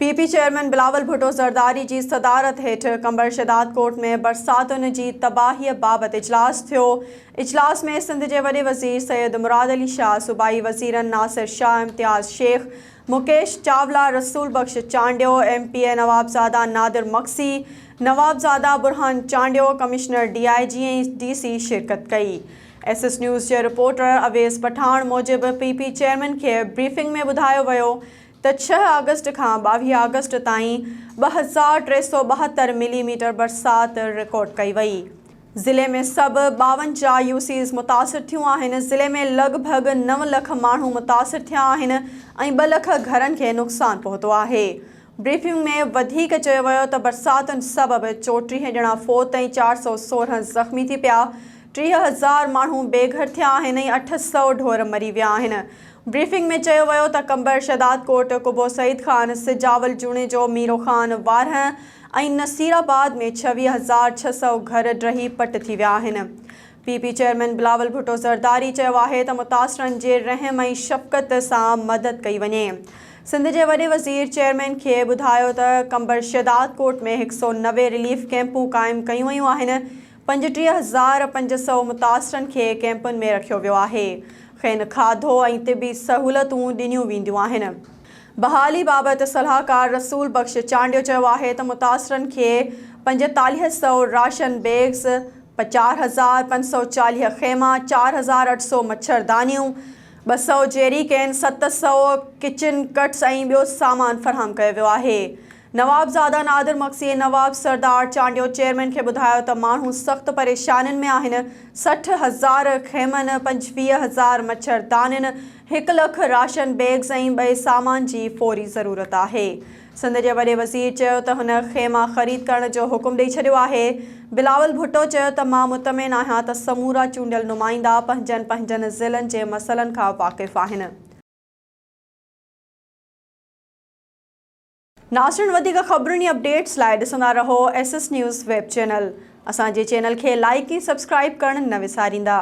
PP chairman Bilawal Bhutto Zardari जी सदारत हेठ कंबर शहदाद कोट में बरसातुनि जी तबाहीअ बाबति इजलास थियो। इजलास में सिंध के वॾे वज़ीर सैयद मुराद अली शाह, सूबाई वज़ीरनि नासिर शाह, इम्तियाज़ Sheikh, Mukesh Chawla, Rasool Bakhsh Chandio, MP Nawabzada Nadir Magsi, Nawabzada Burhan Chandio, commissioner DIG ऐं DC शिरकत कई। SS न्यूज़ के रिपोर्टर अवेस पठान मूजिब पीपी चेयरमैन के ब्रीफिंग में बुधायो वियो त 6 अगस्त का 22 अगस्त ताईं 2372 मिलीमीटर बरसात रिकॉर्ड कई वई। ज़िले में सब 52 UCs मुतासिर थियूं आहिनि। ज़िले में लगभग 9 लख माण्हू मुतासिर थिया आहिनि ऐं 2 लख घरनि खे नुक़सान पहुतो आहे। ब्रीफिंग में वधीक चयो वियो त बरसातुनि सबबि 34 ॼणा फौत ऐं 416 ज़ख़्मी थी पिया। 30,000 माण्हू बेघर थिया आहिनि ऐं 800 ढोर मरी विया आहिनि। ब्रीफिंग में चयो वियो त कंबर शहदाद कोट कुबो सईद खान, सिजावल जूणे जो मीरो खान 12 ऐं नसीराबाद में 26,600 घर ड्रही पट थी विया आहिनि। पीपी चेयरमैन बिलावल भुट्टो ज़रदारी चयो आहे त मुतासिरनि जे रहम ऐं शफ़क़त सां मदद कई वञे। सिंध के वॾे वज़ीर चेयरमैन खे ॿुधायो त कंबर शहदाद कोट में 190 रिलीफ कैंपूं क़ाइमु कयूं वयूं आहिनि। 35,500 मुतासिरनि खे कैंपुनि में रखियो वियो आहे। खेनि खाधो ऐं तिबी सहूलतूं ॾिनियूं वेंदियूं आहिनि। बहाली बाबति सलाहकार रसूल बख्श चांडियो चयो आहे त मुतासिरनि खे 4500 राशन बैग्स, 4,540 खेमा, 4,800 मच्छरदानियूं, 200 जेरी कैन, 700 किचन कट्स ऐं ॿियो सामान फराहम कयो वियो आहे। नवाबज़ादा नादिर मक्सी, नवाब सरदार चांडियो चेयरमैन खे ॿुधायो त माण्हू सख़्त परेशानियुनि में आहिनि। 60,000 खेमनि, 25,000 मच्छरदानियुनि, 1 लख राशन बैग्स ऐं ॿिए सामान जी फौरी ज़रूरत आहे। सिंध के वॾे वज़ीर चयो त हुन खेमा ख़रीद करण जो हुकुम ॾेई छॾियो आहे। बिलावल भुट्टो चयो त मां मुतमिन आहियां त समूरा चूंडियल नुमाइंदा पंहिंजनि ज़िलनि जे मसइलनि खां वाक़िफ़ आहिनि। नाज़रीन, वधीक ख़बरुनि ऐं अपडेट्स लाइ ॾिसंदा रहो SS न्यूज़ वेब चैनल। असांजे चैनल खे लाइक ऐं सब्सक्राइब करणु न विसारींदा।